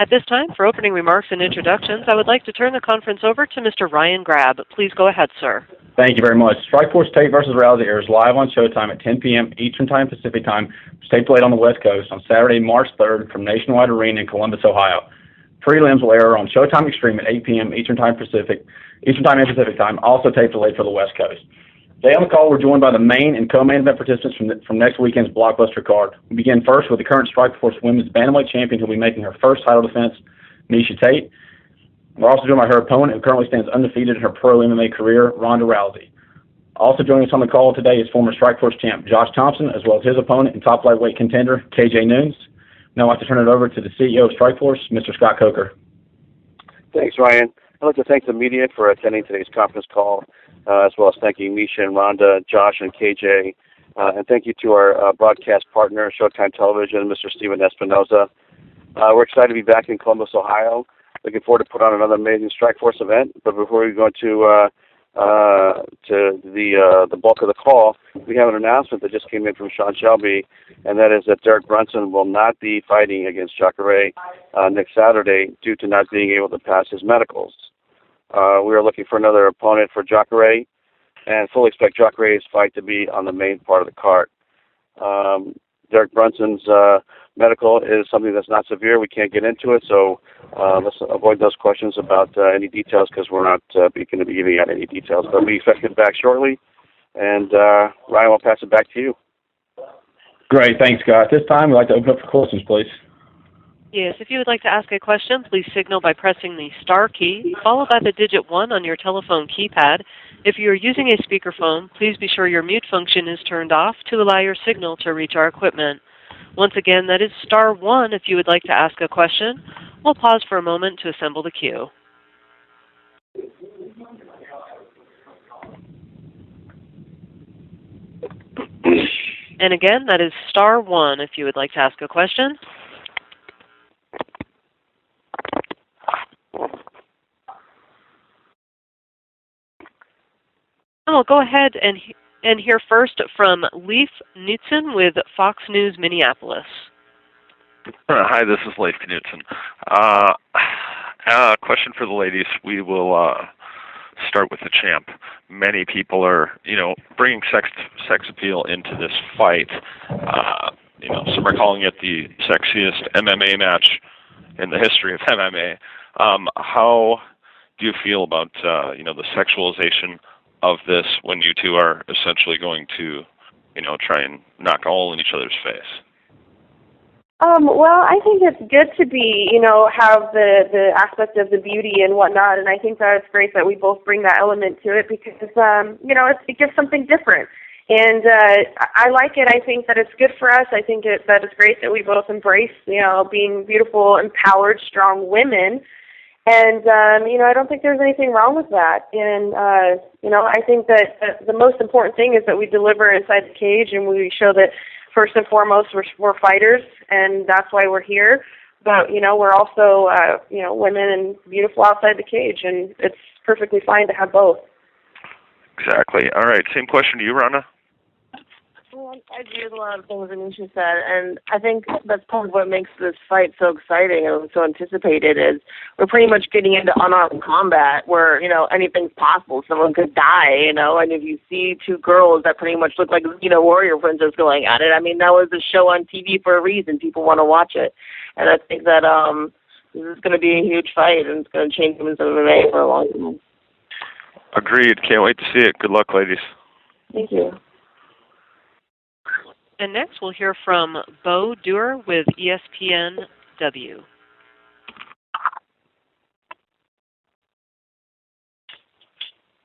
At this time, for opening remarks and introductions, I would like to turn the conference over to Mr. Ryan Grabb. Please go ahead, sir. Thank you very much. Strikeforce Tate versus Rousey airs live on Showtime at 10 p.m. Eastern Time, Pacific Time, which takes place on the West Coast on Saturday, March 3rd from Nationwide Arena in Columbus, Ohio. Prelims will air on Showtime Extreme at 8 p.m. Eastern Time and Pacific Time, also taped delayed for the West Coast. Today on the call, we're joined by the main and co-main event participants from next weekend's blockbuster card. We begin first with the current Strikeforce Women's Bantamweight Champion who will be making her first title defense, Miesha Tate. We're also joined by her opponent, who currently stands undefeated in her pro MMA career, Ronda Rousey. Also joining us on the call today is former Strikeforce champ Josh Thompson, as well as his opponent and top lightweight contender, KJ Nunes. Now I'd like to turn it over to the CEO of Strikeforce, Mr. Scott Coker. Thanks, Ryan. I'd like to thank the media for attending today's conference call, as well as thanking Miesha and Ronda, Josh and KJ, and thank you to our broadcast partner, Showtime Television, Mr. Steven Espinoza. We're excited to be back in Columbus, Ohio. Looking forward to put on another amazing Strikeforce event. But before we go to the bulk of the call, we have an announcement that just came in from Sean Shelby, and that is that Derek Brunson will not be fighting against Jacare next Saturday due to not being able to pass his medicals. We are looking for another opponent for Jacare, and fully expect Jacare's fight to be on the main part of the card. Derek Brunson's medical is something that's not severe. We can't get into it, so let's avoid those questions about any details because we're not going to be giving out any details. But we expect him back shortly, and Ryan, I'll pass it back to you. Great, thanks, Scott. At this time, we'd like to open up for questions, please. Yes, if you would like to ask a question, please signal by pressing the star key, followed by the digit 1 on your telephone keypad. If you are using a speakerphone, please be sure your mute function is turned off to allow your signal to reach our equipment. Once again, that is star 1 if you would like to ask a question. We'll pause for a moment to assemble the queue. And again, that is star 1 if you would like to ask a question. I'll go ahead and hear first from Leif Knutson with Fox News Minneapolis. Hi, this is Leif Knutson. Question for the ladies. We will start with the champ. Many people are, bringing sex appeal into this fight. Some are calling it the sexiest MMA match in the history of MMA. How do you feel about, the sexualization of this when you two are essentially going to, try and knock a hole in each other's face? Well, I think it's good to be, have the aspect of the beauty and whatnot, and I think that it's great that we both bring that element to it because, it gives something different. And I like it. I think that it's good for us. I think that it's great that we both embrace, being beautiful, empowered, strong women. And, I don't think there's anything wrong with that. And, I think that the most important thing is that we deliver inside the cage and we show that first and foremost we're fighters, and that's why we're here. But, we're also, women and beautiful outside the cage, and it's perfectly fine to have both. Exactly. All right. Same question to you, Rana. Well, I agree with a lot of things Anisha said, and I think that's part of what makes this fight so exciting and so anticipated is we're pretty much getting into unarmed combat where, anything's possible. Someone could die, and if you see two girls that pretty much look like, warrior princess going at it, that was a show on TV for a reason. People want to watch it. And I think that this is going to be a huge fight, and it's going to change women's MMA for a long time. Agreed. Can't wait to see it. Good luck, ladies. Thank you. And next we'll hear from Bo Duer with ESPNW.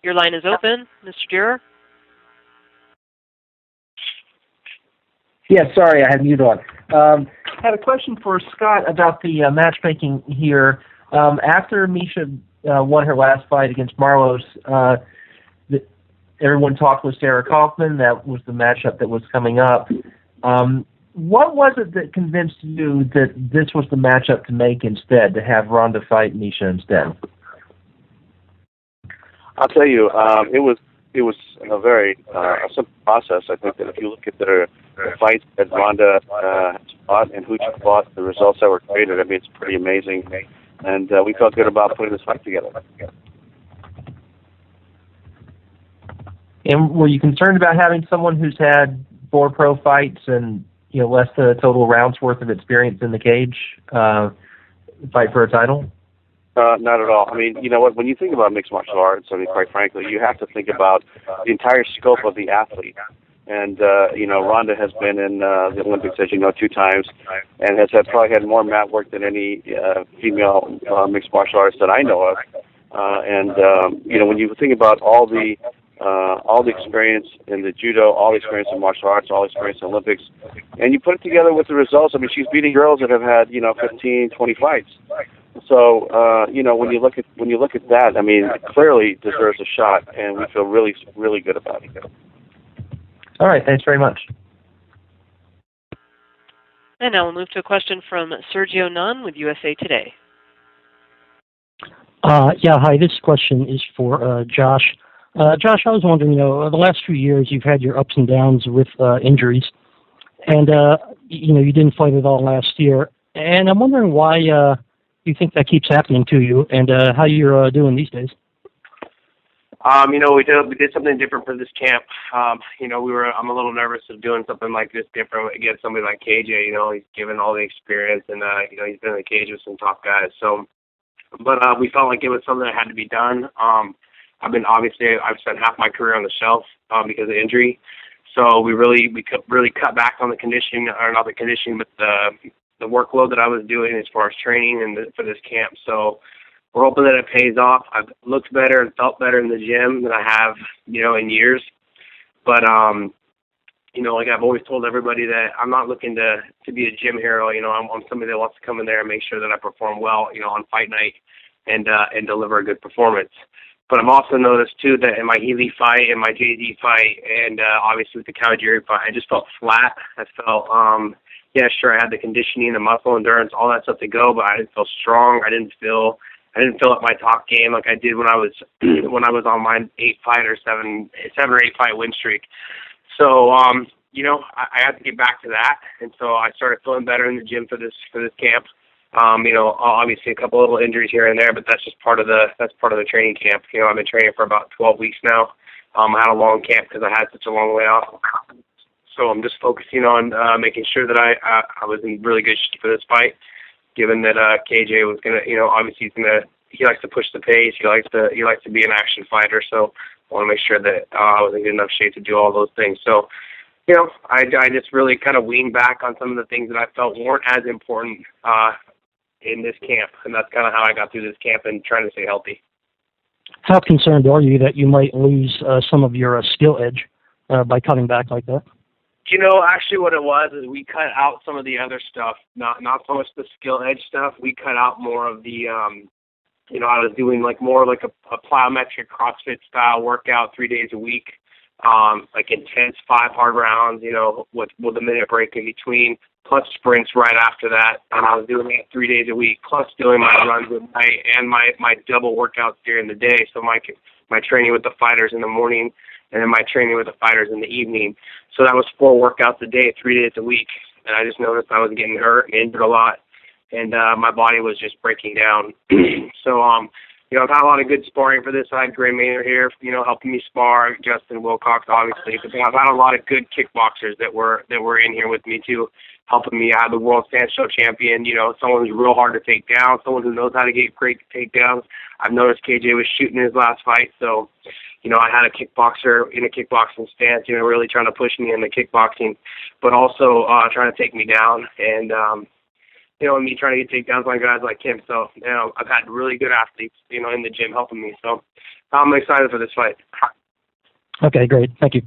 Your line is open, Mr. Duer. Yeah, sorry, I had mute on. Had a question for Scott about the matchmaking here. After Miesha won her last fight against Marlos, everyone talked with Sarah Kaufman. That was the matchup that was coming up. What was it that convinced you that this was the matchup to make instead, to have Ronda fight Miesha instead? I'll tell you, it it was a very a simple process. I think that if you look at the fights that Ronda fought and who she fought, the results that were created, I mean, it's pretty amazing. And we felt good about putting this fight together. And were you concerned about having someone who's had 4 pro fights and less than a total rounds worth of experience in the cage fight for a title? Not at all. I mean, you know what? When you think about mixed martial arts, I mean, quite frankly, you have to think about the entire scope of the athlete. And Ronda has been in the Olympics, as you know, 2 times, and has probably had more mat work than any female mixed martial artist that I know of. When you think about all the experience in the judo, all the experience in martial arts, all the experience in Olympics, and you put it together with the results. I mean, she's beating girls that have had 15, 20 fights. So when you look at that, I mean, it clearly deserves a shot, and we feel really, really good about it. All right, thanks very much. And now we'll move to a question from Sergio Nunn with USA Today. Hi. This question is for Josh. Josh, I was wondering, the last few years you've had your ups and downs with injuries, and you didn't fight at all last year, and I'm wondering why you think that keeps happening to you, and how you're doing these days. We did something different for this camp. I'm a little nervous of doing something like this different against somebody like KJ. He's given all the experience, and he's been in the cage with some top guys. So, but we felt like it was something that had to be done. I've spent half my career on the shelf because of injury. So we really cut back on the conditioning, or not the conditioning, but the workload that I was doing as far as training and for this camp. So we're hoping that it pays off. I've looked better and felt better in the gym than I have, in years. But, like I've always told everybody that I'm not looking to be a gym hero. I'm somebody that wants to come in there and make sure that I perform well, on fight night and deliver a good performance. But I've also noticed, too, that in my Healy fight and my JD fight and obviously with the Kawajiri fight, I just felt flat. I felt, sure, I had the conditioning, the muscle endurance, all that stuff to go, but I didn't feel strong. I didn't feel at my top game like I did when I was on my 7 or 8 fight win streak. So I had to get back to that, and so I started feeling better in the gym for this camp. Obviously a couple little injuries here and there, but that's just part of the training camp. I've been training for about 12 weeks now. I had a long camp because I had such a long way off. So I'm just focusing on making sure that I was in really good shape for this fight. Given that KJ was gonna, obviously he likes to push the pace. He likes to be an action fighter. So I want to make sure that I was in good enough shape to do all those things. So, I just really kind of weaned back on some of the things that I felt weren't as important in this camp, and that's kind of how I got through this camp and trying to stay healthy. How concerned are you that you might lose some of your skill edge by cutting back like that? Actually what it was is we cut out some of the other stuff, not so much the skill edge stuff. We cut out more of the, I was doing more like a plyometric CrossFit style workout 3 days a week, like intense 5 hard rounds, with a minute break in between, plus sprints right after that. And I was doing that 3 days a week, plus doing my runs at night and my double workouts during the day. So my training with the fighters in the morning, and then my training with the fighters in the evening. So that was 4 workouts a day, 3 days a week. And I just noticed I was getting hurt and injured a lot, and my body was just breaking down. So, I've had a lot of good sparring for this. I had Gray Maynard here, helping me spar, Justin Wilcox, obviously. But I've had a lot of good kickboxers that were in here with me, too, helping me. I had the world stand show champion, someone who's real hard to take down, someone who knows how to get great takedowns. I've noticed KJ was shooting his last fight, so I had a kickboxer in a kickboxing stance, really trying to push me in the kickboxing, but also trying to take me down, and me trying to get takedowns on guys like him. So, I've had really good athletes, in the gym helping me. So I'm excited for this fight. Okay, great. Thank you.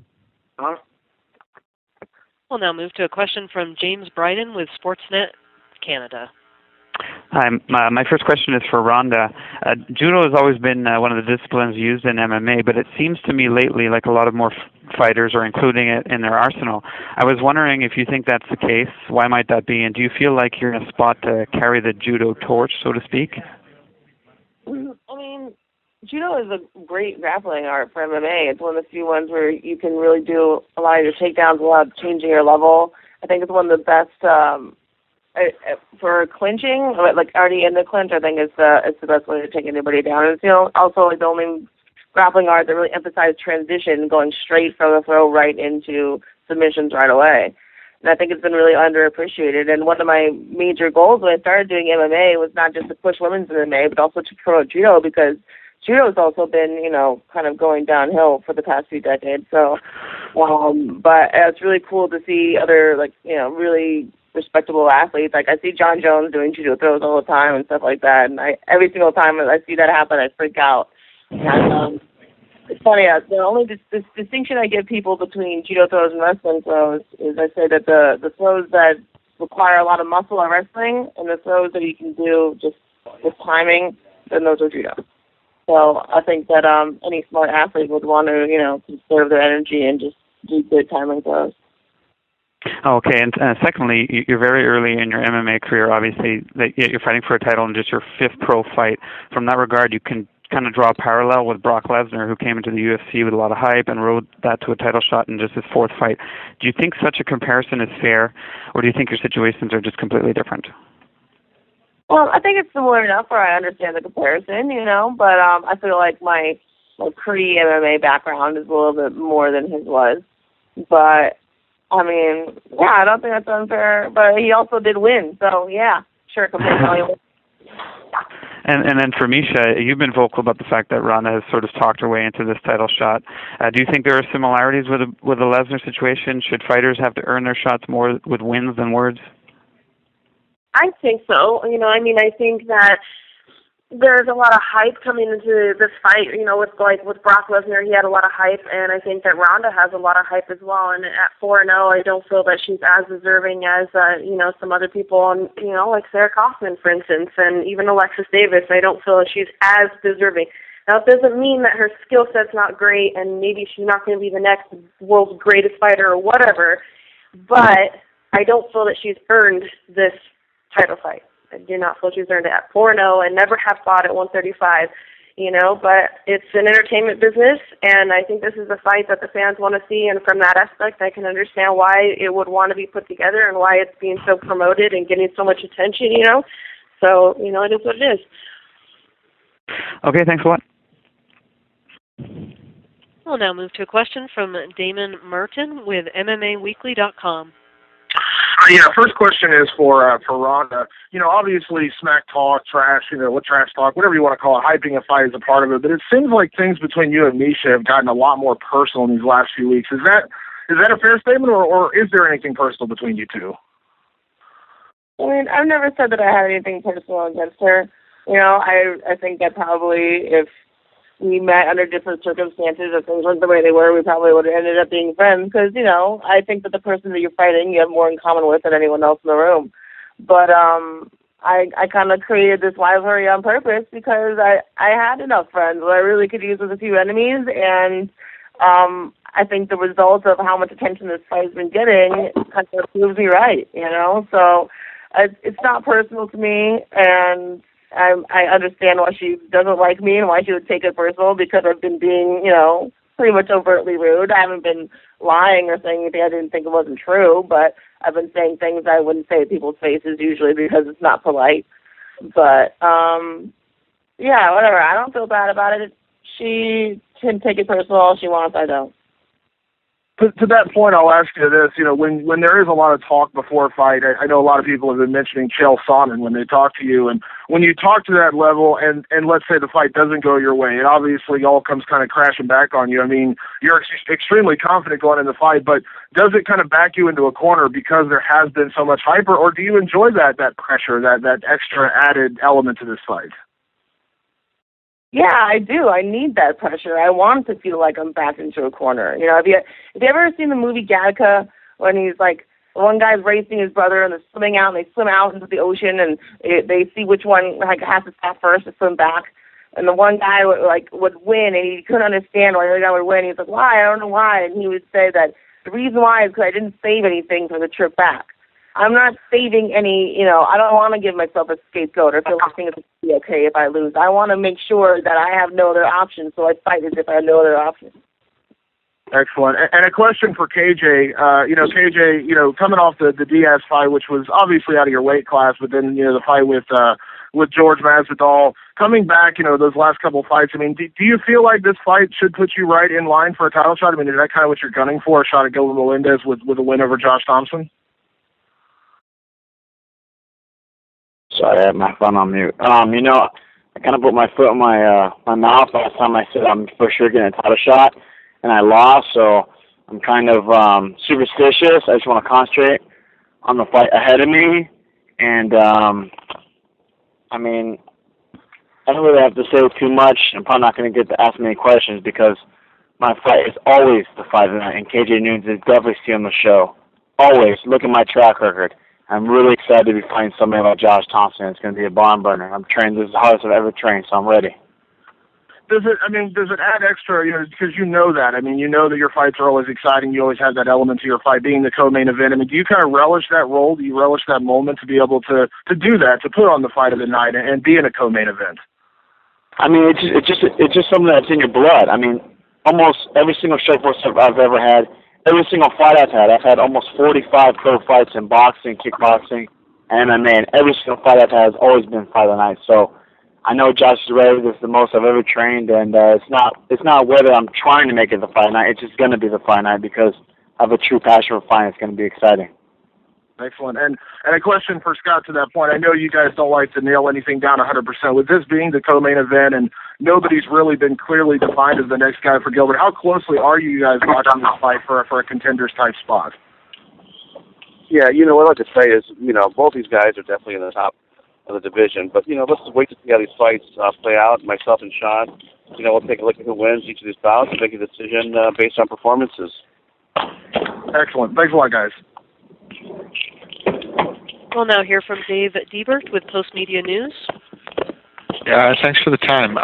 We'll now move to a question from James Bryden with Sportsnet Canada. Hi, my first question is for Ronda. Judo has always been one of the disciplines used in MMA, but it seems to me lately like a lot of more fighters are including it in their arsenal. I was wondering if you think that's the case. Why might that be? And do you feel like you're in a spot to carry the judo torch, so to speak? I mean, Judo is a great grappling art for MMA. It's one of the few ones where you can really do a lot of your takedowns without changing your level. I think it's one of the best for clinching, like already in the clinch. I think it's the best way to take anybody down. And it's also like the only grappling art that really emphasizes transition, going straight from the throw right into submissions right away. And I think it's been really underappreciated. And one of my major goals when I started doing MMA was not just to push women's MMA, but also to promote judo, because judo's also been, kind of going downhill for the past few decades. So, but it's really cool to see other, really respectable athletes. Like, I see John Jones doing judo throws all the time and stuff like that. And every single time I see that happen, I freak out. And, it's funny, the only distinction I give people between judo throws and wrestling throws is I say that the throws that require a lot of muscle are wrestling, and the throws that you can do just with timing, then those are judo. So I think that any smart athlete would want to, conserve their energy and just do good timing throws. Okay, and secondly, you're very early in your MMA career, obviously, you're fighting for a title in just your 5th pro fight. From that regard, you can kind of draw a parallel with Brock Lesnar, who came into the UFC with a lot of hype and rode that to a title shot in just his 4th fight. Do you think such a comparison is fair, or do you think your situations are just completely different? Well, I think it's similar enough where I understand the comparison, but I feel like my pre-MMA background is a little bit more than his was. But, I don't think that's unfair, but he also did win, so yeah, sure, compare all you want. And then for Misha, you've been vocal about the fact that Ronda has sort of talked her way into this title shot. Do you think there are similarities with the Lesnar situation? Should fighters have to earn their shots more with wins than words? I think so. I think that there's a lot of hype coming into this fight. With Brock Lesnar, he had a lot of hype, and I think that Ronda has a lot of hype as well. And at 4-0, I don't feel that she's as deserving as some other people, and like Sarah Kaufman, for instance, and even Alexis Davis. I don't feel that she's as deserving. Now, it doesn't mean that her skill set's not great, and maybe she's not going to be the next world's greatest fighter or whatever. But I don't feel that she's earned this title fight. I do not feel she's earned it at 4-0 and never have fought at 135, but it's an entertainment business, and I think this is a fight that the fans want to see, and from that aspect, I can understand why it would want to be put together and why it's being so promoted and getting so much attention, So, it is what it is. Okay, thanks a lot. We'll now move to a question from Damon Merton with MMAWeekly.com. First question is for Ronda. Obviously smack talk, trash, what trash talk, whatever you want to call it, hyping a fight is a part of it, but it seems like things between you and Misha have gotten a lot more personal in these last few weeks. Is that a fair statement, or is there anything personal between you two? I've never said that I had anything personal against her. I think that probably if we met under different circumstances, if things weren't the way they were, we probably would have ended up being friends because, I think that the person that you're fighting, you have more in common with than anyone else in the room. But I kind of created this rivalry on purpose because I had enough friends that I really could use with a few enemies, and I think the result of how much attention this fight has been getting kind of proves me right, So it's not personal to me, and I understand why she doesn't like me and why she would take it personal, because I've been being, pretty much overtly rude. I haven't been lying or saying anything I didn't think it wasn't true, but I've been saying things I wouldn't say to people's faces usually because it's not polite. But, whatever. I don't feel bad about it. She can take it personal all she wants. I don't. To that point, I'll ask you this. When there is a lot of talk before a fight, I know a lot of people have been mentioning Chael Sonnen when they talk to you. And when you talk to that level and let's say the fight doesn't go your way, it obviously all comes kind of crashing back on you. You're extremely confident going in the fight, but does it kind of back you into a corner because there has been so much hype, or do you enjoy that pressure, that extra added element to this fight? Yeah, I do. I need that pressure. I want to feel like I'm back into a corner. Have you ever seen the movie Gattaca when he's like, one guy's racing his brother and they're swimming out and they swim out into the ocean and they see which one has to stop first to swim back, and the one guy would win and he couldn't understand why the other guy would win. He's like, why? I don't know why. And he would say that the reason why is because I didn't save anything for the trip back. I'm not saving any, I don't want to give myself a scapegoat or feel like things will be okay if I lose. I want to make sure that I have no other options, so I fight as if I have no other options. Excellent. And a question for KJ. KJ, coming off the Diaz fight, which was obviously out of your weight class, but then, the fight with George Masvidal, coming back, those last couple fights, I mean, do you feel like this fight should put you right in line for a title shot? I mean, is that kind of what you're gunning for, a shot at Gilbert Melendez with a win over Josh Thompson? Sorry, I had my phone on mute. I kind of put my foot in my mouth last time I said I'm for sure getting a title shot, and I lost, so I'm kind of superstitious. I just want to concentrate on the fight ahead of me, and I don't really have to say too much. I'm probably not going to get to ask many questions because my fight is always the fight of the night, and KJ Noons is definitely stealing the show. Always. Look at my track record. I'm really excited to be fighting somebody like Josh Thompson. It's going to be a barn burner. I'm trained. This is the hardest I've ever trained, so I'm ready. Does it add extra, because you know that. I mean, you know that your fights are always exciting. You always have that element to your fight being the co-main event. I mean, do you kind of relish that role? Do you relish that moment to be able to do that, to put on the fight of the night and be in a co-main event? I mean, it's just something that's in your blood. I mean, almost every single Strikeforce I've ever had, every single fight I've had almost 45 pro fights in boxing, kickboxing, and MMA, and every single fight I've had has always been fight of the night. So I know Josh is ready. This is the most I've ever trained, and it's not whether I'm trying to make it the fight night. It's just going to be the fight night because I have a true passion for fighting. It's going to be exciting. Excellent. And a question for Scott to that point. I know you guys don't like to nail anything down 100%. With this being the co-main event and nobody's really been clearly defined as the next guy for Gilbert, how closely are you guys watching this fight for a contenders type spot? Yeah, what I'd like to say is, both these guys are definitely in the top of the division. But, let's just wait to see how these fights play out. Myself and Sean, we'll take a look at who wins each of these bouts and make a decision based on performances. Excellent. Thanks a lot, guys. We'll now hear from Dave Diebert with Post Media News. Thanks for the time.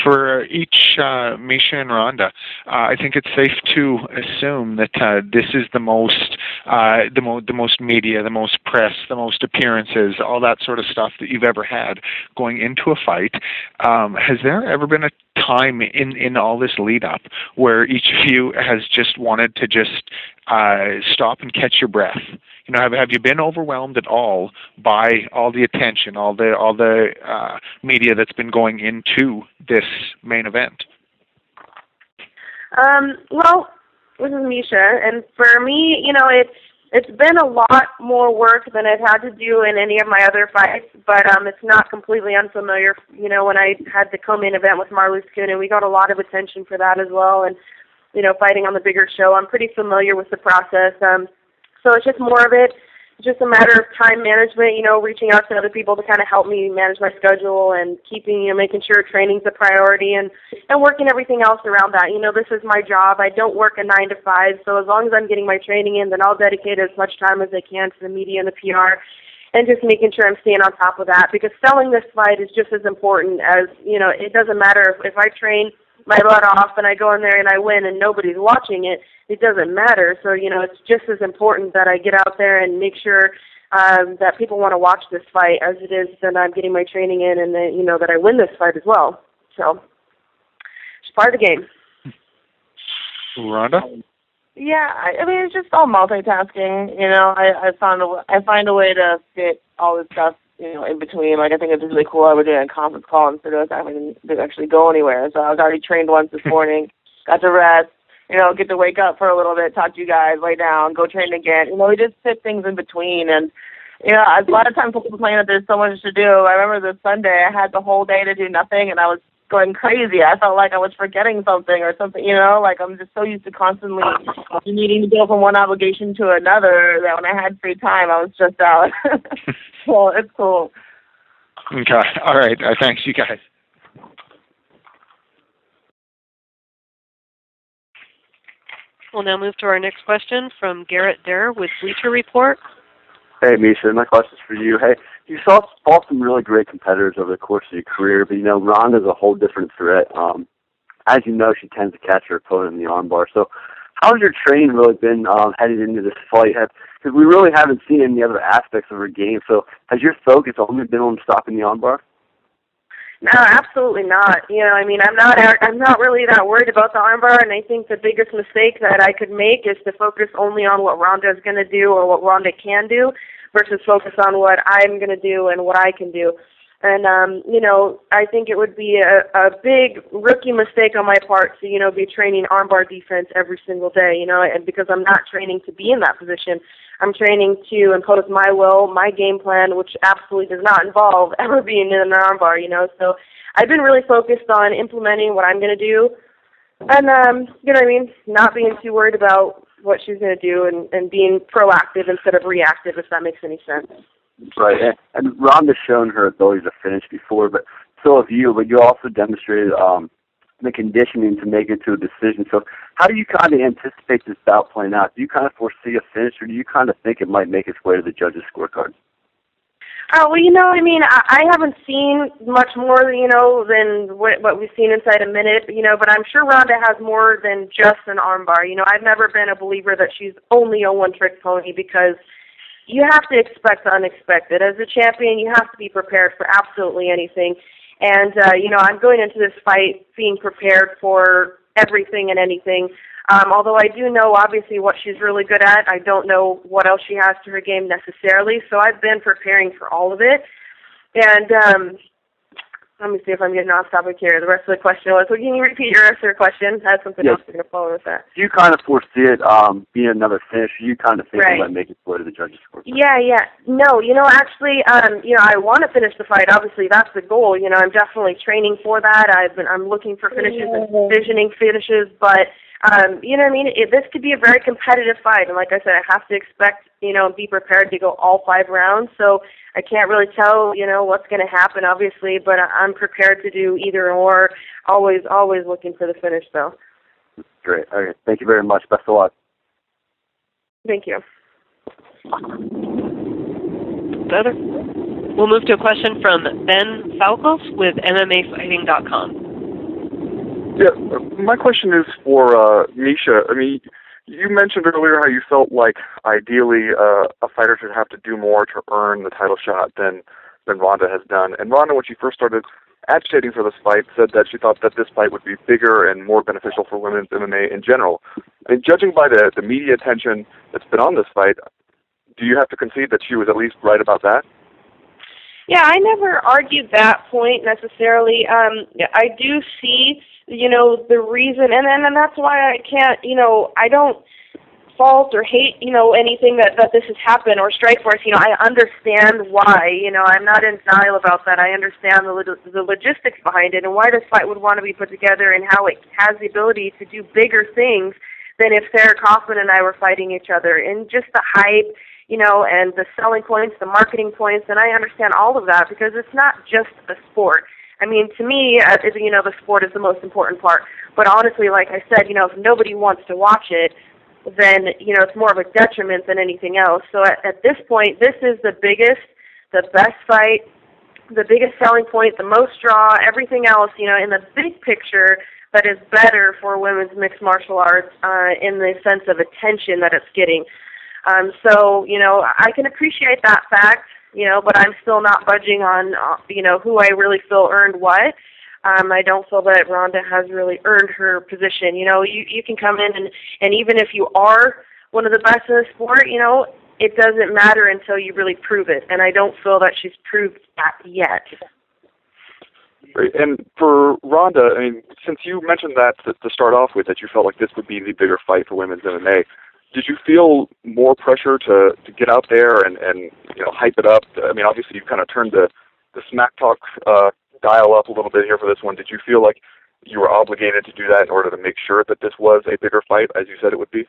For each Misha and Rhonda, I think it's safe to assume that this is the most media, the most press, the most appearances, all that sort of stuff that you've ever had going into a fight. Has there ever been a time in all this lead up where each of you has just wanted to just stop and catch your breath? Have you been overwhelmed at all by all the attention, all the media that's been going into this main event? Well, this is Misha, and for me, it's been a lot more work than I've had to do in any of my other fights, but it's not completely unfamiliar. When I had the co-main event with Marloes Kunin, we got a lot of attention for that as well, and fighting on the bigger show, I'm pretty familiar with the process. So it's just more of it. It's just a matter of time management, reaching out to other people to kind of help me manage my schedule and making sure training's a priority and working everything else around that. This is my job. I don't work a 9 to 5, so as long as I'm getting my training in, then I'll dedicate as much time as I can to the media and the PR and just making sure I'm staying on top of that, because selling this fight is just as important as, it doesn't matter if I train my butt off and I go in there and I win and nobody's watching it, it doesn't matter. So, it's just as important that I get out there and make sure that people want to watch this fight as it is that I'm getting my training in and that, that I win this fight as well. So, it's part of the game. Rhonda? Yeah, it's just all multitasking. I find a way to fit all this stuff in between. Like, I think it's really cool how we're doing a conference call instead of having to actually go anywhere. So I was already trained once this morning, got to rest, get to wake up for a little bit, talk to you guys, lay down, go train again. We just fit things in between. And, a lot of times people complain that there's so much to do. I remember this Sunday, I had the whole day to do nothing, and I was going crazy. I felt like I was forgetting something or something, like I'm just so used to constantly needing to go from one obligation to another that when I had free time, I was stressed out. So it's cool. Okay. All right. Thanks, you guys. We'll now move to our next question from Garrett Derr with Bleacher Report. Hey, Misha, my question's for you. Hey, you fought some really great competitors over the course of your career, but, Rhonda's a whole different threat. As you know, she tends to catch her opponent in the armbar. So how's your training really been headed into this fight? Because we really haven't seen any other aspects of her game. So has your focus only been on stopping the armbar? No, absolutely not. I'm not really that worried about the armbar, and I think the biggest mistake that I could make is to focus only on what Ronda is going to do or what Ronda can do versus focus on what I'm going to do and what I can do. And, I think it would be a big rookie mistake on my part to, be training armbar defense every single day, and because I'm not training to be in that position. I'm training to impose my will, my game plan, which absolutely does not involve ever being in an armbar, So I've been really focused on implementing what I'm going to do and, not being too worried about what she's going to do and being proactive instead of reactive, if that makes any sense. Right, and Ronda's shown her ability to finish before, but so have you. But you also demonstrated the conditioning to make it to a decision. So how do you kind of anticipate this bout playing out? Do you kind of foresee a finish, or do you kind of think it might make its way to the judges' scorecard? I haven't seen much more, than what we've seen inside a minute, but I'm sure Ronda has more than just an armbar. I've never been a believer that she's only a one-trick pony because you have to expect the unexpected. As a champion, you have to be prepared for absolutely anything. And, I'm going into this fight being prepared for everything and anything. Although I do know, obviously, what she's really good at. I don't know what else she has to her game necessarily. So I've been preparing for all of it. And let me see if I'm getting off topic here. The rest of the question was, can you repeat your rest of your question? I had something else going to follow with that. Do you kind of foresee it being another finish? You kind of think it might make its way to the judges' scorecard? Yeah. No, actually, I want to finish the fight. Obviously, that's the goal. I'm definitely training for that. I'm looking for finishes and visioning finishes, but this could be a very competitive fight, and like I said, I have to expect, be prepared to go all 5 rounds. So I can't really tell, what's going to happen, obviously, but I'm prepared to do either or. Always looking for the finish, though. Great. Okay. Thank you very much. Best of luck. Thank you. Better. We'll move to a question from Ben Falkos with MMAWeekly.com. Yeah, my question is for Misha. You mentioned earlier how you felt like ideally a fighter should have to do more to earn the title shot than Ronda has done. And Ronda, when she first started agitating for this fight, said that she thought that this fight would be bigger and more beneficial for women's MMA in general. Judging by the media attention that's been on this fight, do you have to concede that she was at least right about that? Yeah, I never argued that point necessarily. I do see, the reason, and that's why I can't, I don't fault or hate, anything that this has happened or Strikeforce. I understand why. I'm not in denial about that. I understand the logistics behind it and why this fight would want to be put together and how it has the ability to do bigger things than if Sarah Kaufman and I were fighting each other. And just the hype, and the selling points, the marketing points, and I understand all of that because it's not just a sport. To me, the sport is the most important part. But honestly, like I said, if nobody wants to watch it, then, it's more of a detriment than anything else. So at this point, this is the biggest, the best fight, the biggest selling point, the most draw, everything else, in the big picture that is better for women's mixed martial arts in the sense of attention that it's getting. So, I can appreciate that fact, but I'm still not budging on, who I really feel earned what. I don't feel that Ronda has really earned her position. You can come in and even if you are one of the best in the sport, it doesn't matter until you really prove it. And I don't feel that she's proved that yet. Right. And for Ronda, since you mentioned that to start off with, that you felt like this would be the bigger fight for women's MMA, did you feel more pressure to get out there and hype it up? Obviously you kind of turned the smack talk dial up a little bit here for this one. Did you feel like you were obligated to do that in order to make sure that this was a bigger fight, as you said it would be?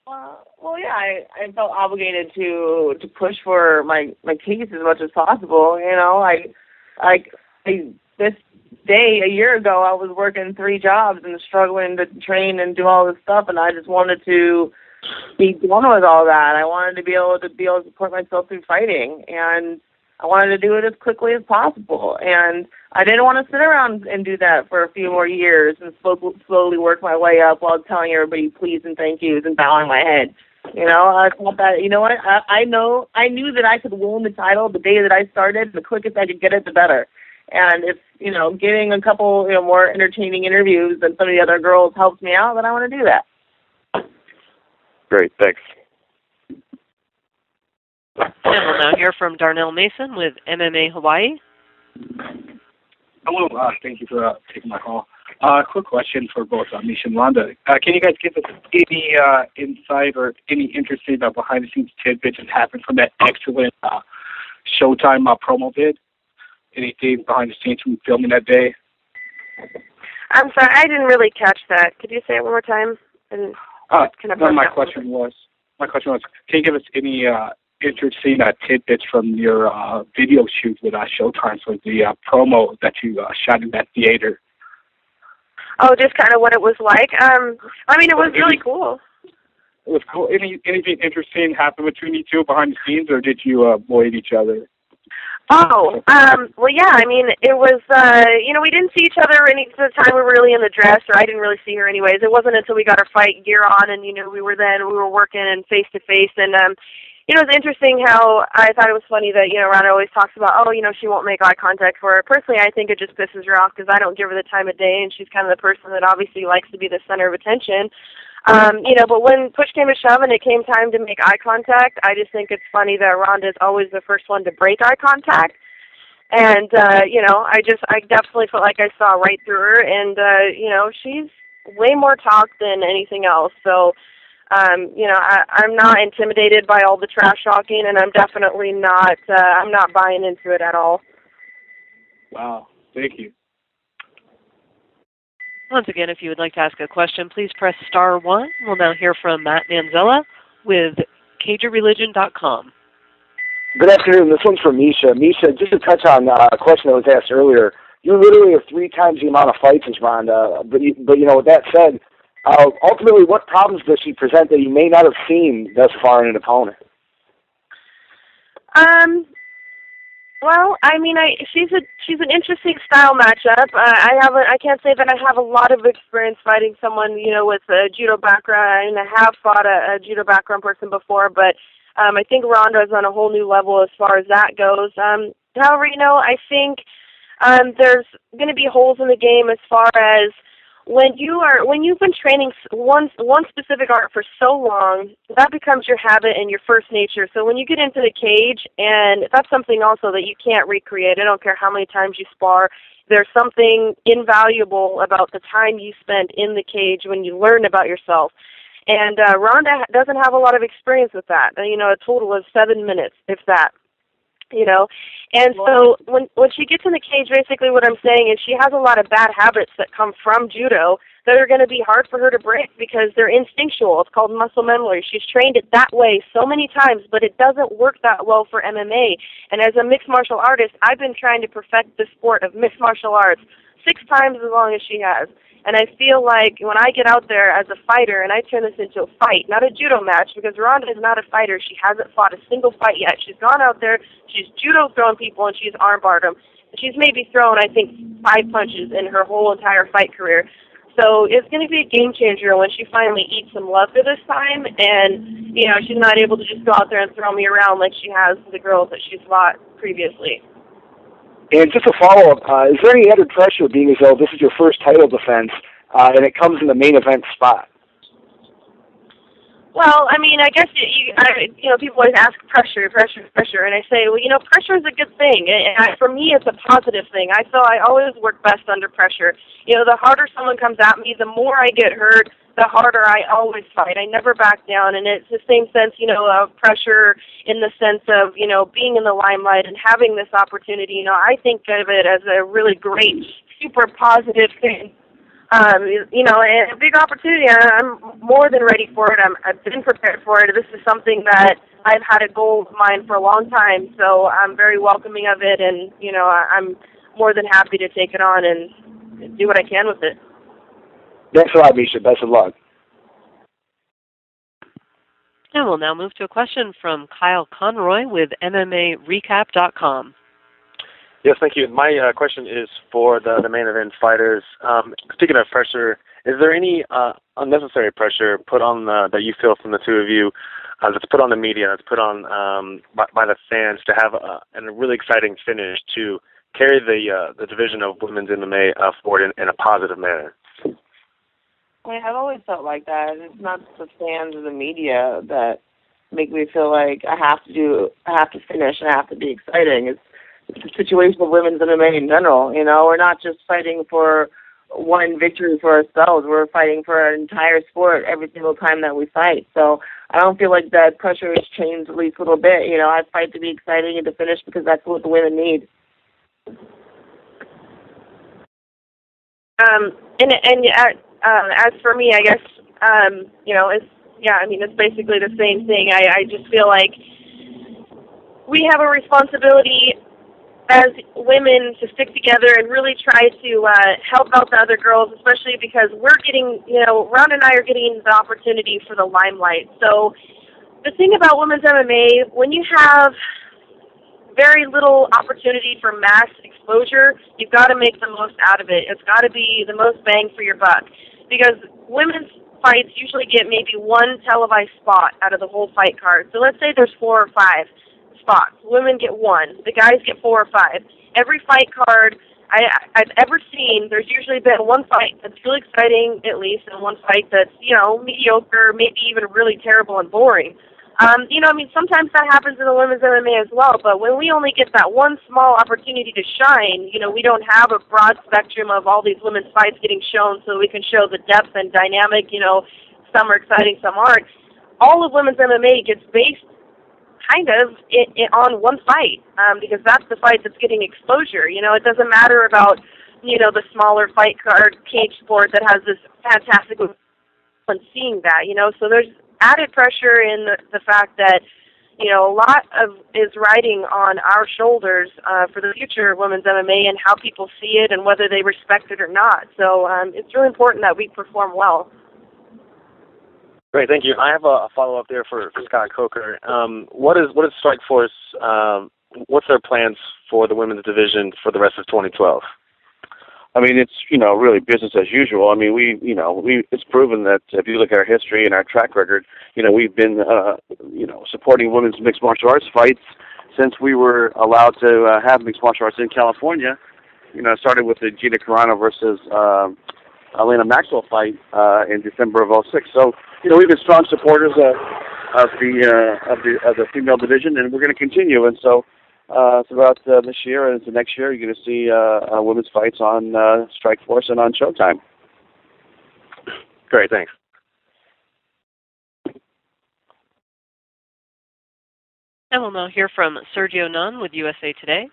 Well, yeah, I felt obligated to push for my case as much as possible. This day a year ago, I was working 3 jobs and struggling to train and do all this stuff, and I just wanted to be done with all that. I wanted to be able to support myself through fighting, and I wanted to do it as quickly as possible, and I didn't want to sit around and do that for a few more years and slowly work my way up while telling everybody please and thank yous and bowing my head. I thought that, what, I knew that I could win the title the day that I started. The quickest I could get it, the better. And if, getting a couple, more entertaining interviews than some of the other girls helps me out, then I want to do that. Great, thanks. And we'll now hear from Darnell Mason with MMA Hawaii. Hello, thank you for taking my call. Quick question for both Misha and Ronda. Can you guys give us any insight or any interesting behind-the-scenes tidbits that happened from that excellent Showtime promo vid? Anything behind the scenes from filming that day? I'm sorry, I didn't really catch that. Could you say it one more time? My question was, can you give us any interesting tidbits from your video shoot with Showtime for the promo that you shot in that theater? Oh, just kind of what it was like. It was really cool. It was cool. Anything interesting happened between you two behind the scenes, or did you avoid each other? Oh, well, yeah, it was, we didn't see each other any of the time we were really in the dress, or I didn't really see her anyways. It wasn't until we got our fight gear on and, we were working and face-to-face, and, it was interesting how I thought it was funny that, Ronda always talks about, she won't make eye contact for her. Personally, I think it just pisses her off because I don't give her the time of day, and she's kind of the person that obviously likes to be the center of attention. But when push came to shove and it came time to make eye contact, I just think it's funny that Ronda's always the first one to break eye contact. And, I definitely felt like I saw right through her, and, she's way more talk than anything else. So, I'm not intimidated by all the trash talking, and I'm definitely not, I'm not buying into it at all. Wow. Thank you. Once again, if you would like to ask a question, please press *1. We'll now hear from Matt Manzella with CajunReligion.com. Good afternoon. This one's for Misha. Misha, just to touch on a question that was asked earlier, you literally have 3 times the amount of fights as Ronda. But with that said, ultimately, what problems does she present that you may not have seen thus far in an opponent? Well, she's an interesting style matchup. I can't say that I have a lot of experience fighting someone, with a judo background. I have fought a judo background person before, but I think Ronda is on a whole new level as far as that goes. However, I think there's going to be holes in the game as far as when you've been training one specific art for so long, that becomes your habit and your first nature. So when you get into the cage, and that's something also that you can't recreate. I don't care how many times you spar. There's something invaluable about the time you spend in the cage when you learn about yourself. And Ronda doesn't have a lot of experience with that. A total of 7 minutes, if that. And so when she gets in the cage, basically what I'm saying is she has a lot of bad habits that come from judo that are going to be hard for her to break because they're instinctual. It's called muscle memory. She's trained it that way so many times, but it doesn't work that well for MMA. And as a mixed martial artist, I've been trying to perfect the sport of mixed martial arts 6 times as long as she has. And I feel like when I get out there as a fighter and I turn this into a fight, not a judo match, because Ronda is not a fighter. She hasn't fought a single fight yet. She's gone out there, she's judo thrown people, and she's armbarred them. She's maybe thrown, I think, 5 punches in her whole entire fight career. So it's going to be a game changer when she finally eats some love for this time, and she's not able to just go out there and throw me around like she has the girls that she's fought previously. And just a follow-up, is there any added pressure being as though this is your first title defense and it comes in the main event spot? Well, I guess people always ask pressure, and I say, well, pressure is a good thing. And for me, it's a positive thing. I feel I always work best under pressure. The harder someone comes at me, the more I get hurt, the harder I always fight. I never back down, and it's the same sense, of pressure in the sense of, being in the limelight and having this opportunity. I think of it as a really great, super positive thing. And a big opportunity. I'm more than ready for it. I've been prepared for it. This is something that I've had a goal of mine for a long time, so I'm very welcoming of it, and, I'm more than happy to take it on and do what I can with it. Thanks a lot, Misha. Best of luck. And we'll now move to a question from Kyle Conroy with MMAWeekly.com. Yes, thank you. My question is for the main event fighters. Speaking of pressure, is there any unnecessary pressure put on that you feel from the two of you that's put on the media, that's put on by the fans to have a really exciting finish to carry the division of women's MMA forward in a positive manner? I mean, I've always felt like that. It's not the fans or the media that make me feel like I have to finish, and I have to be exciting. It's the situation of women's MMA in general. You know, we're not just fighting for one victory for ourselves. We're fighting for an entire sport every single time that we fight. So I don't feel like that pressure has changed at least a little bit. You know, I fight to be exciting and to finish because that's what the women need. As for me, I guess, it's basically the same thing. I just feel like we have a responsibility as women to stick together and really try to help out the other girls, especially because we're getting, Ron and I are getting the opportunity for the limelight. So the thing about women's MMA, when you have very little opportunity for mass exposure, you've got to make the most out of it. It's got to be the most bang for your buck, because women's fights usually get maybe one televised spot out of the whole fight card. So let's say there's 4 or 5 spots. Women get 1. The guys get 4 or 5. Every fight card I've ever seen, there's usually been one fight that's really exciting, at least, and one fight that's, mediocre, maybe even really terrible and boring. Sometimes that happens in the women's MMA as well, but when we only get that one small opportunity to shine, we don't have a broad spectrum of all these women's fights getting shown so we can show the depth and dynamic, some are exciting, some aren't. All of women's MMA gets based kind of on one fight, because that's the fight that's getting exposure. It doesn't matter about, the smaller fight card cage sport that has this fantastic and seeing that, so there's added pressure in the fact that, a lot of is riding on our shoulders for the future of women's MMA and how people see it and whether they respect it or not. So it's really important that we perform well. Great, thank you. I have a follow-up there for Scott Coker. What is Strikeforce, what's their plans for the women's division for the rest of 2012? I mean, it's, really business as usual. I mean, it's proven that if you look at our history and our track record, we've been, supporting women's mixed martial arts fights since we were allowed to have mixed martial arts in California. It started with the Gina Carano versus Elena Maxwell fight in December of '06. So, we've been strong supporters of the female division, and we're going to continue. And so, throughout this year and into next year, you're going to see women's fights on Strikeforce and on Showtime. Great, thanks. And we'll now hear from Sergio Nunn with USA Today.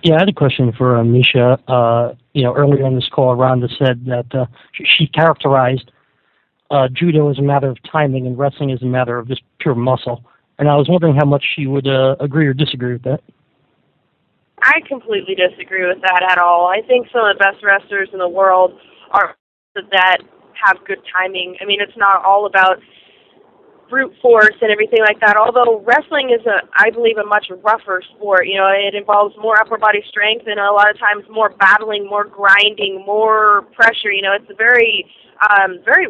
Yeah, I had a question for Misha. Earlier on this call, Rhonda said that she characterized judo as a matter of timing and wrestling as a matter of just pure muscle. And I was wondering how much she would agree or disagree with that. I completely disagree with that at all. I think some of the best wrestlers in the world are that have good timing. I mean, it's not all about brute force and everything like that, although wrestling is, I believe, a much rougher sport. It involves more upper body strength and a lot of times more battling, more grinding, more pressure. It's a very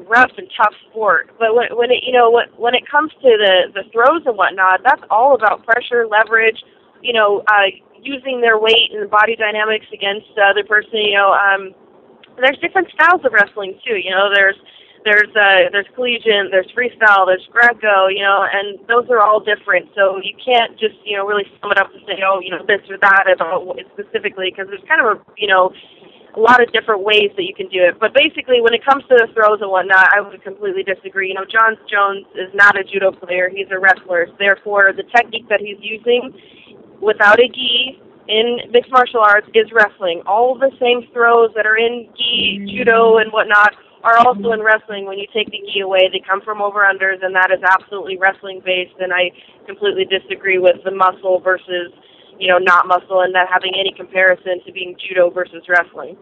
rough and tough sport. But when it comes to the throws and whatnot, that's all about pressure, leverage, using their weight and body dynamics against the other person. There's different styles of wrestling too. There's collegiate, there's freestyle, there's Greco, and those are all different. So you can't just, really sum it up to say, this or that about it specifically, because there's kind of a lot of different ways that you can do it. But basically, when it comes to the throws and whatnot, I would completely disagree. John Jones is not a judo player. He's a wrestler. Therefore, the technique that he's using without a gi in mixed martial arts is wrestling. All the same throws that are in gi, judo, and whatnot are also in wrestling. When you take the gi away, they come from over-unders, and that is absolutely wrestling-based, and I completely disagree with the muscle versus, not muscle, and not having any comparison to being judo versus wrestling.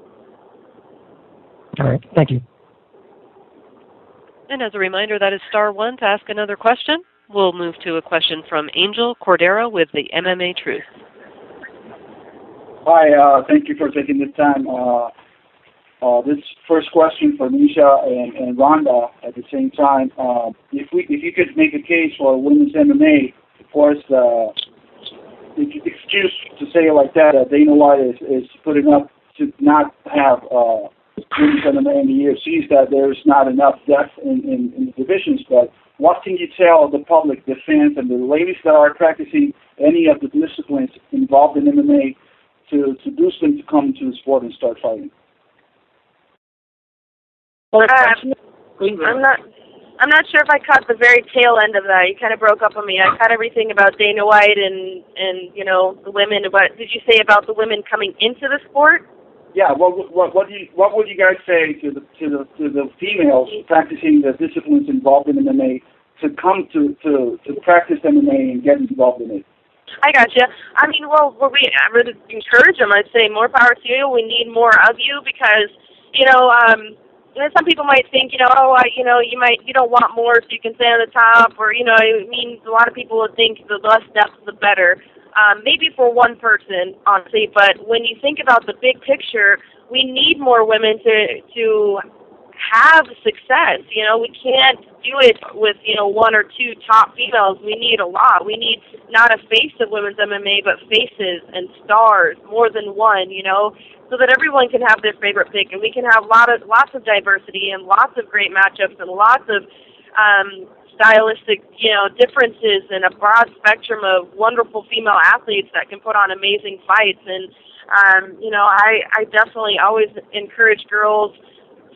All right. Thank you. And as a reminder, that is *1 to ask another question. We'll move to a question from Angel Cordero with the MMA Truth. Hi, thank you for taking the time. This first question for Misha and Rhonda at the same time. If you could make a case for women's MMA, of course, the excuse to say it like that, Dana White is putting up to not have women's MMA in the UFC, that there's not enough depth in the divisions. But what can you tell the public, the fans, and the ladies that are practicing any of the disciplines involved in MMA to boost them to come to the sport and start fighting? I'm not sure if I caught the very tail end of that. You kind of broke up on me. I caught everything about Dana White and the women. What did you say about the women coming into the sport? Yeah. What would you guys say to the females practicing the disciplines involved in MMA to come to practice MMA and get involved in it? I gotcha. I mean, I would encourage them. I'd say more power to you. We need more of you because, some people might think, you don't want more so you can stay on the top, or, a lot of people would think the less depth, the better. Maybe for one person, honestly, but when you think about the big picture, we need more women to have success. We can't do it with, one or two top females. We need a lot. We need not a face of women's MMA, but faces and stars, more than one, so that everyone can have their favorite pick, and we can have lots of diversity and lots of great matchups and lots of stylistic, differences and a broad spectrum of wonderful female athletes that can put on amazing fights. And, I definitely always encourage girls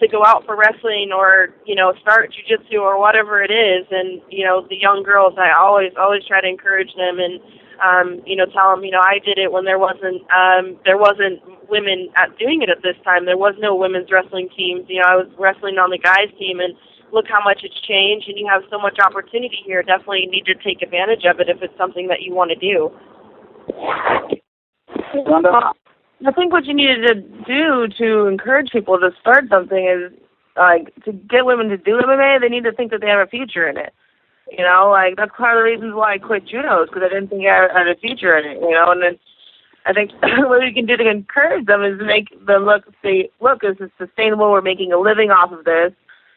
to go out for wrestling or, start jiu-jitsu or whatever it is. And, the young girls, I always try to encourage them and, tell them, I did it when there wasn't women doing it at this time. There was no women's wrestling teams. I was wrestling on the guys' team, and look how much it's changed, and you have so much opportunity here. Definitely need to take advantage of it if it's something that you want to do. I think what you need to do to encourage people to start something is, to get women to do MMA, they need to think that they have a future in it. That's part of the reasons why I quit judo, is because I didn't think I had a future in it, and then I think what we can do to encourage them is make them say, look, this is sustainable, we're making a living off of this.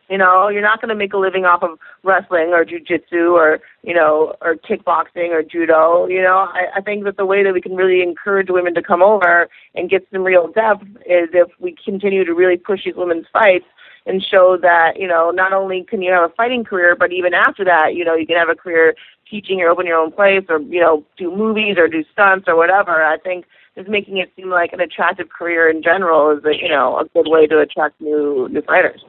You're not going to make a living off of wrestling or jiu-jitsu or kickboxing or judo. I think that the way that we can really encourage women to come over and get some real depth is if we continue to really push these women's fights and show that, not only can you have a fighting career, but even after that, you can have a career teaching or open your own place or, do movies or do stunts or whatever. I think just making it seem like an attractive career in general is, a good way to attract new fighters.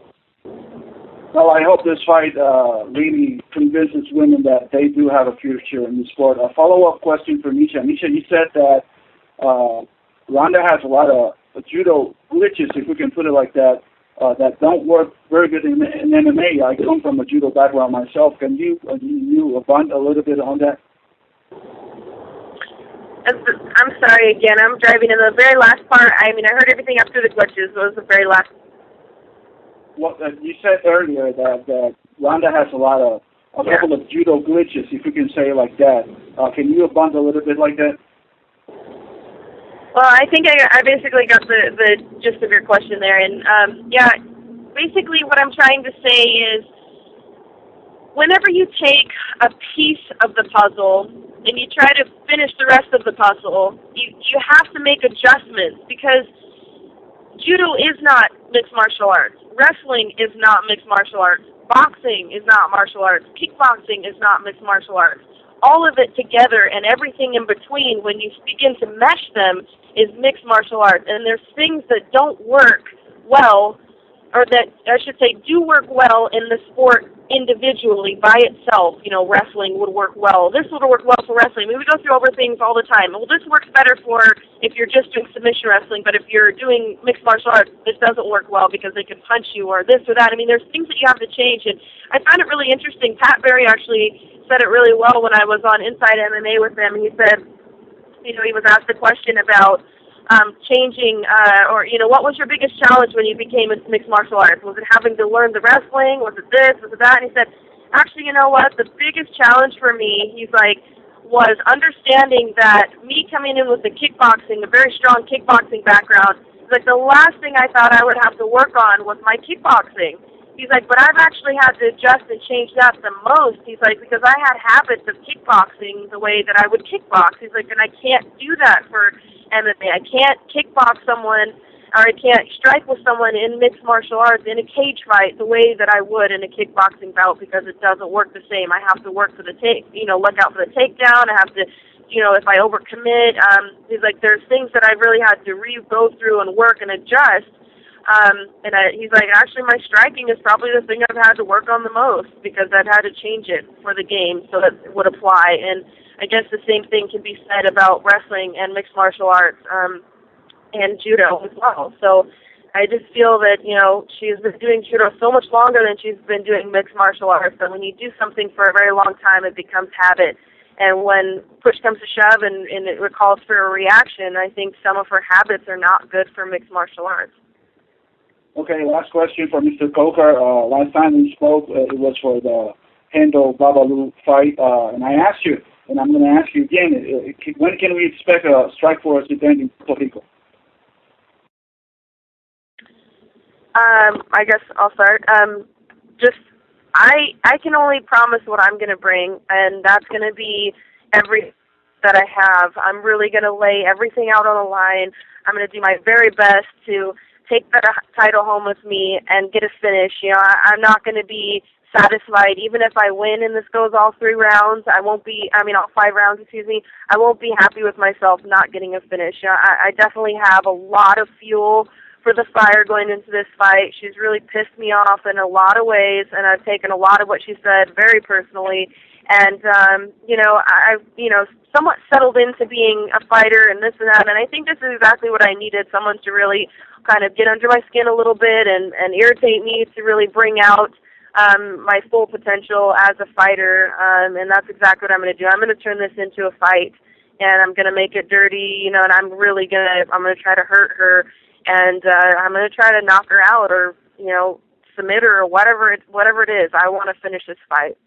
Well, I hope this fight really convinces women that they do have a future in the sport. A follow-up question for Misha. Misha, you said that Rhonda has a lot of judo glitches, if we can put it like that, that don't work very good in MMA. I come from a judo background myself. Can you abund a little bit on that? I'm sorry again. I'm driving in the very last part. I heard everything up through the glitches. What was the very last? Well, you said earlier that Rhonda has a couple of judo glitches, if we can say it like that. Can you abund a little bit like that? Well, I think I basically got the gist of your question there. And, basically what I'm trying to say is whenever you take a piece of the puzzle and you try to finish the rest of the puzzle, you have to make adjustments because judo is not mixed martial arts. Wrestling is not mixed martial arts. Boxing is not martial arts. Kickboxing is not mixed martial arts. All of it together and everything in between, when you begin to mesh them, is mixed martial arts. And there's things that don't work well, or that, I should say, do work well in the sport individually by itself. Wrestling would work well. This would work well for wrestling. We go through over things all the time. Well, this works better for if you're just doing submission wrestling, but if you're doing mixed martial arts, this doesn't work well because they can punch you or this or that. There's things that you have to change. And I find it really interesting. Pat Berry actually said it really well when I was on Inside MMA with him. He said, he was asked a question about changing, or, what was your biggest challenge when you became a mixed martial arts? Was it having to learn the wrestling? Was it this? Was it that? And he said, actually, you know what? The biggest challenge for me, he's like, was understanding that me coming in with the kickboxing, a very strong kickboxing background, like the last thing I thought I would have to work on was my kickboxing. He's like, but I've actually had to adjust and change that the most. He's like, because I had habits of kickboxing the way that I would kickbox. He's like, and I can't do that for MMA. I can't kickbox someone, or I can't strike with someone in mixed martial arts in a cage fight the way that I would in a kickboxing bout, because it doesn't work the same. I have to work for the look out for the takedown. I have to, if I overcommit, he's like, there's things that I really had to go through and work and adjust. He's like, actually, my striking is probably the thing I've had to work on the most, because I've had to change it for the game so that it would apply. And I guess the same thing can be said about wrestling and mixed martial arts and judo as well. So I just feel that, she's been doing judo so much longer than she's been doing mixed martial arts. And when you do something for a very long time, it becomes habit. And when push comes to shove and it calls for a reaction, I think some of her habits are not good for mixed martial arts. Okay, last question for Mr. Coker. Last time we spoke, it was for the Hendo Babalu fight, and I asked you, and I'm going to ask you again, when can we expect a Strikeforce event in Puerto Rico? I guess I'll start. I can only promise what I'm going to bring, and that's going to be everything that I have. I'm really going to lay everything out on the line. I'm going to do my very best to take the title home with me and get a finish. I'm not going to be satisfied even if I win and this goes all 3 rounds. All 5 rounds, I won't be happy with myself not getting a finish. I definitely have a lot of fuel for the fire going into this fight. She's really pissed me off in a lot of ways, and I've taken a lot of what she said very personally. And, I've, somewhat settled into being a fighter and this and that, and I think this is exactly what I needed, someone to really kind of get under my skin a little bit and irritate me, to really bring out my full potential as a fighter, and that's exactly what I'm going to do. I'm going to turn this into a fight, and I'm going to make it dirty, and I'm going to try to hurt her, and I'm going to try to knock her out or, submit her or whatever it is. I want to finish this fight.